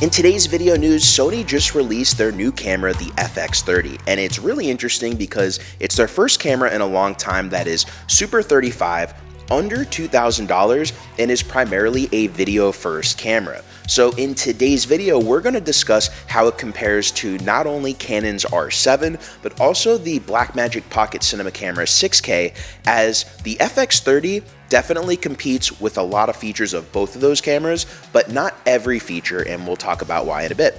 In today's video news, Sony just released their new camera, the FX30, and it's really interesting because it's their first camera in a long time that is Super 35, under $2,000, and is primarily a video-first camera. So in today's video, we're going to discuss how it compares to not only Canon's R7, but also the Blackmagic Pocket Cinema Camera 6K, as the FX30 definitely competes with a lot of features of both of those cameras, but not every feature, and we'll talk about why in a bit.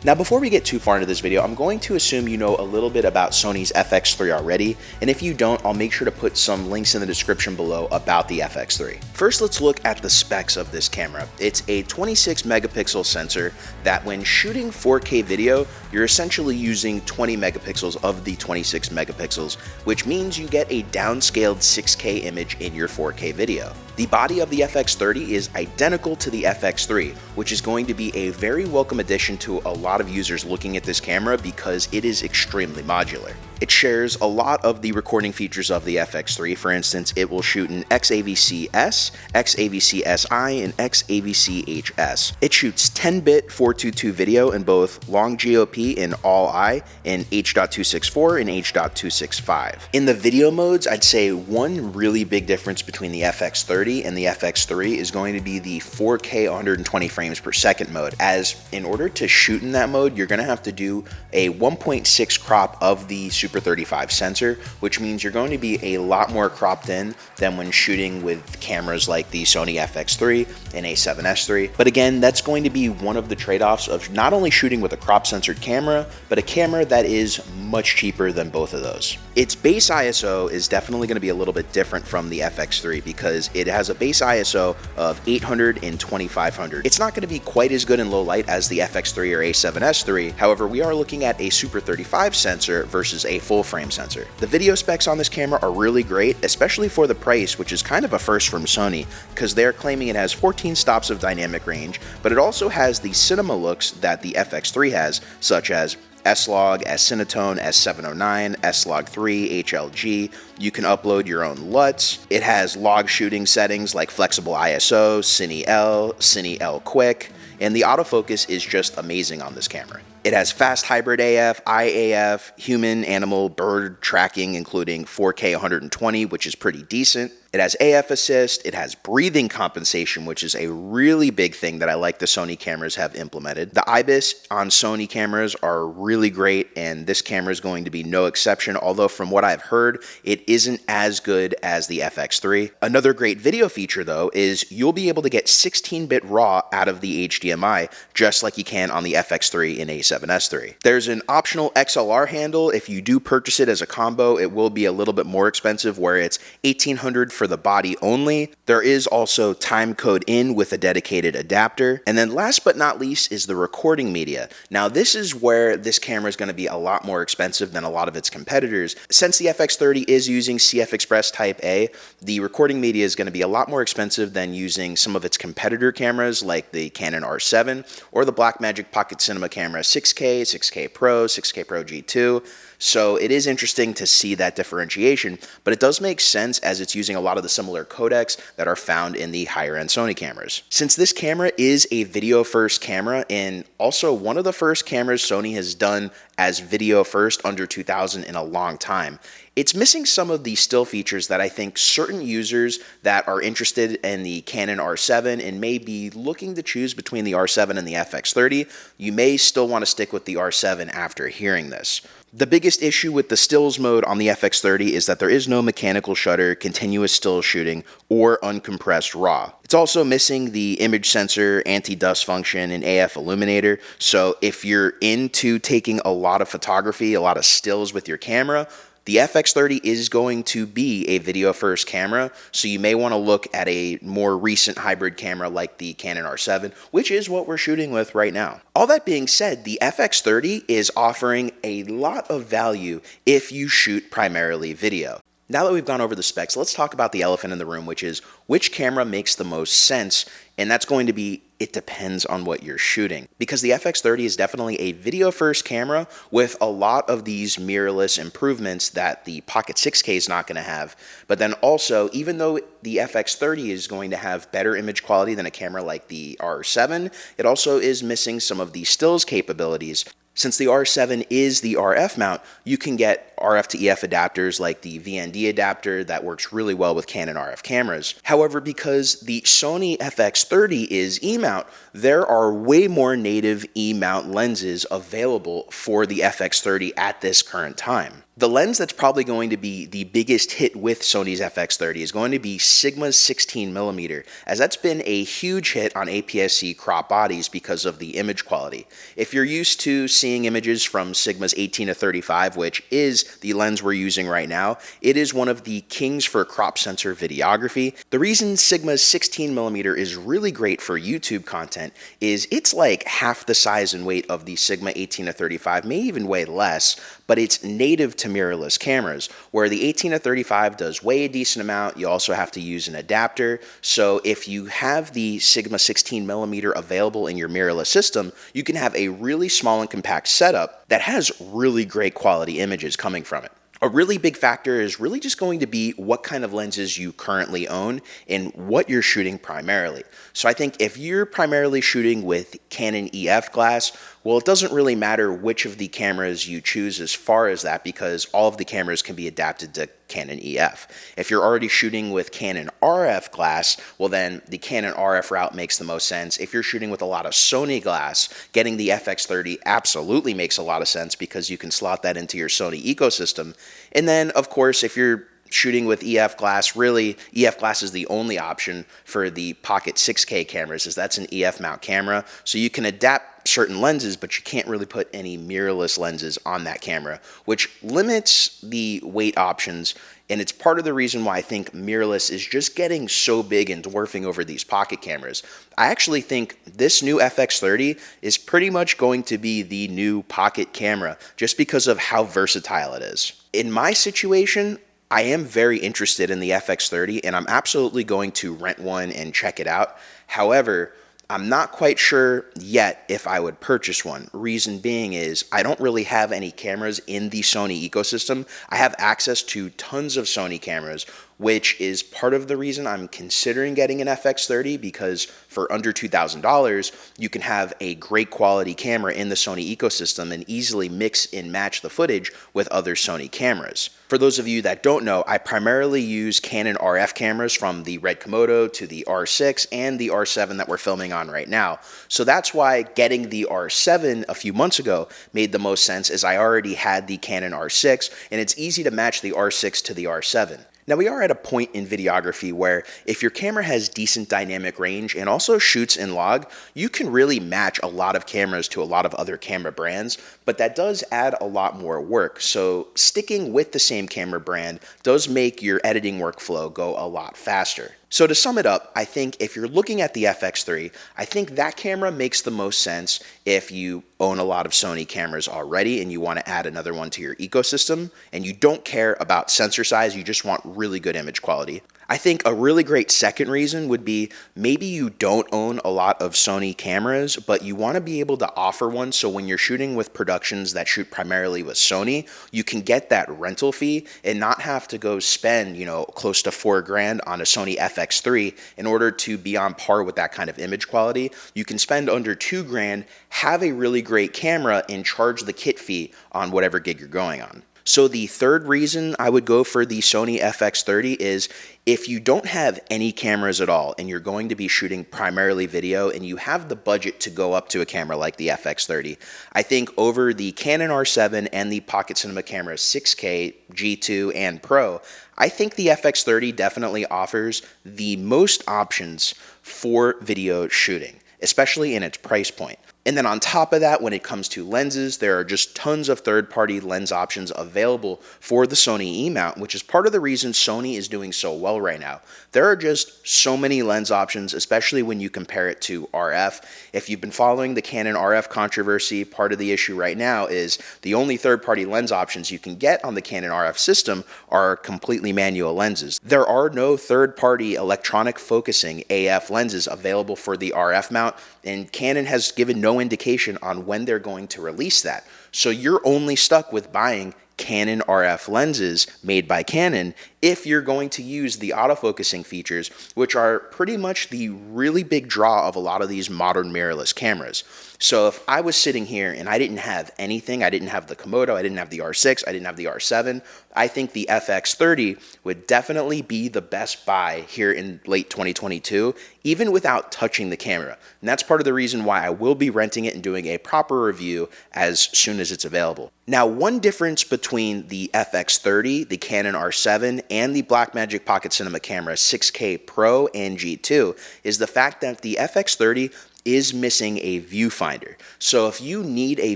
Now, before we get too far into this video, I'm going to assume you know a little bit about Sony's FX3 already, and if you don't, I'll make sure to put some links in the description below about the FX3. First, let's look at the specs of this camera. It's a 26 megapixel sensor that when shooting 4K video, you're essentially using 20 megapixels of the 26 megapixels, which means you get a downscaled 6K image in your 4K video. The body of the FX30 is identical to the FX3, which is going to be a very welcome addition to a lot of users looking at this camera because it is extremely modular. It shares a lot of the recording features of the FX3. For instance, it will shoot in XAVC-S, XAVC-SI, and XAVC-HS. It shoots 10-bit 422 video in both long GOP and all-I in H.264 and H.265. In the video modes, I'd say one really big difference between the FX30 and the FX3 is going to be the 4K 120 frames per second mode, as in order to shoot in that mode, you're going to have to do a 1.6 crop of the Super 35 sensor, which means you're going to be a lot more cropped in than when shooting with cameras like the Sony FX3 and A7S III. But again, that's going to be one of the trade-offs of not only shooting with a crop censored camera, but a camera that is much cheaper than both of those. Its base ISO is definitely going to be a little bit different from the FX3 because it has a base ISO of 800 and 2500. It's not going to be quite as good in low light as the FX3 or A7S III. However, we are looking at a Super 35 sensor versus a full frame sensor. The video specs on this camera are really great, especially for the price, which is kind of a first from Sony, because they're claiming it has 14 stops of dynamic range, but it also has the cinema looks that the FX3 has, such as S-Log, S-Cinetone, S709, S-Log 3, HLG. You can upload your own LUTs. It has log shooting settings like flexible ISO, Cine-L, Cine-L Quick, and the autofocus is just amazing on this camera. It has fast hybrid AF, IAF, human, animal, bird tracking, including 4K 120, which is pretty decent. It has AF assist, it has breathing compensation, which is a really big thing that I like the Sony cameras have implemented. The IBIS on Sony cameras are really great, and this camera is going to be no exception, although from what I've heard, it isn't as good as the FX3. Another great video feature, though, is you'll be able to get 16-bit RAW out of the HDMI, just like you can on the FX3 and A7S III. There's an optional XLR handle. If you do purchase it as a combo, it will be a little bit more expensive, where it's $1,800 for the body only. There is also time code in with a dedicated adapter. And then last but not least is the recording media. Now this is where this camera is going to be a lot more expensive than a lot of its competitors. Since the FX30 is using CF Express Type A, the recording media is going to be a lot more expensive than using some of its competitor cameras like the Canon R7 or the Blackmagic Pocket Cinema Camera 6K, 6K Pro, 6K Pro G2. So it is interesting to see that differentiation, but it does make sense as it's using a lot of the similar codecs that are found in the higher end Sony cameras. Since this camera is a video first camera and also one of the first cameras Sony has done as video first under 2000 in a long time, it's missing some of the still features that I think certain users that are interested in the Canon R7 and may be looking to choose between the R7 and the FX30, you may still want to stick with the R7 after hearing this. The biggest issue with the stills mode on the FX30 is that there is no mechanical shutter, continuous still shooting, or uncompressed RAW. It's also missing the image sensor, anti-dust function, and AF illuminator. So if you're into taking a lot of photography, a lot of stills with your camera, the FX30 is going to be a video first camera, so you may want to look at a more recent hybrid camera like the Canon R7, which is what we're shooting with right now. All that being said, the FX30 is offering a lot of value if you shoot primarily video. Now that we've gone over the specs, let's talk about the elephant in the room, which is which camera makes the most sense, and that's going to be It depends on what you're shooting, because the FX30 is definitely a video first camera with a lot of these mirrorless improvements that the Pocket 6K is not going to have. But then also, even though the FX30 is going to have better image quality than a camera like the R7, it also is missing some of the stills capabilities. Since the R7 is the RF mount, you can get RF to EF adapters like the VND adapter that works really well with Canon RF cameras. However, because the Sony FX30 is E-mount, there are way more native E-mount lenses available for the FX30 at this current time. The lens that's probably going to be the biggest hit with Sony's FX30 is going to be Sigma's 16mm, as that's been a huge hit on APS-C crop bodies because of the image quality. If you're used to seeing images from Sigma's 18-35, which is the lens we're using right now, it is one of the kings for crop sensor videography. The reason Sigma's 16mm is really great for YouTube content is it's like half the size and weight of the Sigma 18-35, may even weigh less, but it's native to mirrorless cameras, where the 18-35 does weigh a decent amount. You also have to use an adapter. So if you have the Sigma 16mm available in your mirrorless system, you can have a really small and compact setup that has really great quality images coming from it. A really big factor is really just going to be what kind of lenses you currently own and what you're shooting primarily. So I think if you're primarily shooting with Canon EF glass, well, it doesn't really matter which of the cameras you choose as far as that, because all of the cameras can be adapted to Canon EF. If you're already shooting with Canon RF glass, well then the Canon RF route makes the most sense. If you're shooting with a lot of Sony glass, getting the FX30 absolutely makes a lot of sense because you can slot that into your Sony ecosystem. And then, of course, if you're shooting with EF glass, really, EF glass is the only option for the Pocket 6K cameras, as that's an EF mount camera. So you can adapt certain lenses, but you can't really put any mirrorless lenses on that camera, which limits the weight options. And it's part of the reason why I think mirrorless is just getting so big and dwarfing over these pocket cameras. I actually think this new FX30 is pretty much going to be the new pocket camera, just because of how versatile it is. In my situation, I am very interested in the FX30, and I'm absolutely going to rent one and check it out. However, I'm not quite sure yet if I would purchase one. Reason being is I don't really have any cameras in the Sony ecosystem. I have access to tons of Sony cameras, which is part of the reason I'm considering getting an FX30, because for under $2,000, you can have a great quality camera in the Sony ecosystem and easily mix and match the footage with other Sony cameras. For those of you that don't know, I primarily use Canon RF cameras, from the RED Komodo to the R6 and the R7 that we're filming on right now. So that's why getting the R7 a few months ago made the most sense, as I already had the Canon R6, and it's easy to match the R6 to the R7. Now, we are at a point in videography where if your camera has decent dynamic range and also shoots in log, you can really match a lot of cameras to a lot of other camera brands, but that does add a lot more work. So sticking with the same camera brand does make your editing workflow go a lot faster. So to sum it up, I think if you're looking at the FX3, I think that camera makes the most sense if you own a lot of Sony cameras already and you want to add another one to your ecosystem and you don't care about sensor size, you just want really good image quality. I think a really great second reason would be maybe you don't own a lot of Sony cameras, but you want to be able to offer one, so when you're shooting with productions that shoot primarily with Sony, you can get that rental fee and not have to go spend, close to $4,000 on a Sony FX3 in order to be on par with that kind of image quality. You can spend under $2,000, have a really great camera, and charge the kit fee on whatever gig you're going on. So the third reason I would go for the Sony FX30 is if you don't have any cameras at all and you're going to be shooting primarily video and you have the budget to go up to a camera like the FX30, I think over the Canon R7 and the Pocket Cinema Camera 6K, G2, and Pro, I think the FX30 definitely offers the most options for video shooting, especially in its price point. And then on top of that, when it comes to lenses, there are just tons of third-party lens options available for the Sony E-mount, which is part of the reason Sony is doing so well right now. There are just so many lens options, especially when you compare it to RF. If you've been following the Canon RF controversy, part of the issue right now is the only third-party lens options you can get on the Canon RF system are completely manual lenses. There are no third-party electronic focusing AF lenses available for the RF mount, and Canon has given no indication on when they're going to release that. So you're only stuck with buying Canon RF lenses made by Canon if you're going to use the autofocusing features, which are pretty much the really big draw of a lot of these modern mirrorless cameras. So if I was sitting here and I didn't have anything, I didn't have the Komodo, I didn't have the R6, I didn't have the R7, I think the FX30 would definitely be the best buy here in late 2022, even without touching the camera. And that's part of the reason why I will be renting it and doing a proper review as soon as it's available. Now, one difference between the FX30, the Canon R7, and the Blackmagic Pocket Cinema Camera 6K Pro and G2 is the fact that the FX30 is missing a viewfinder. So if you need a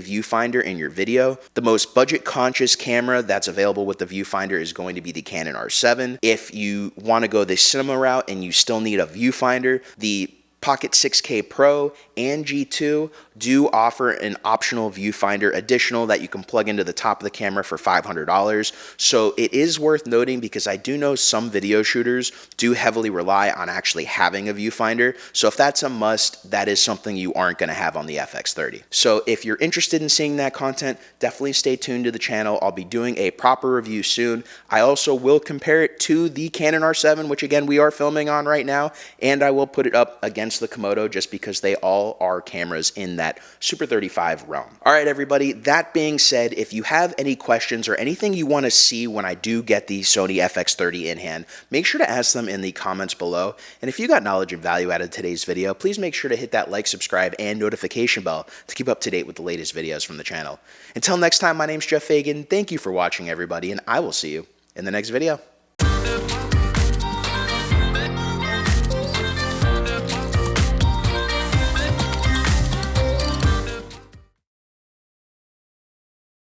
viewfinder in your video, the most budget conscious camera that's available with the viewfinder is going to be the Canon R7. If you want to go the cinema route and you still need a viewfinder, the Pocket 6K Pro and G2 do offer an optional viewfinder additional that you can plug into the top of the camera for $500. So it is worth noting because I do know some video shooters do heavily rely on actually having a viewfinder. So if that's a must, that is something you aren't going to have on the FX30. So if you're interested in seeing that content, definitely stay tuned to the channel. I'll be doing a proper review soon. I also will compare it to the Canon R7, which again we are filming on right now, and I will put it up against the Komodo just because they all are cameras in that Super 35 realm. All right, everybody, that being said, if you have any questions or anything you want to see when I do get the Sony FX30 in hand, make sure to ask them in the comments below. And if you got knowledge and value out of today's video, please make sure to hit that like, subscribe, and notification bell to keep up to date with the latest videos from the channel. Until next time, my name's Geoff Fagien. Thank you for watching, everybody, and I will see you in the next video.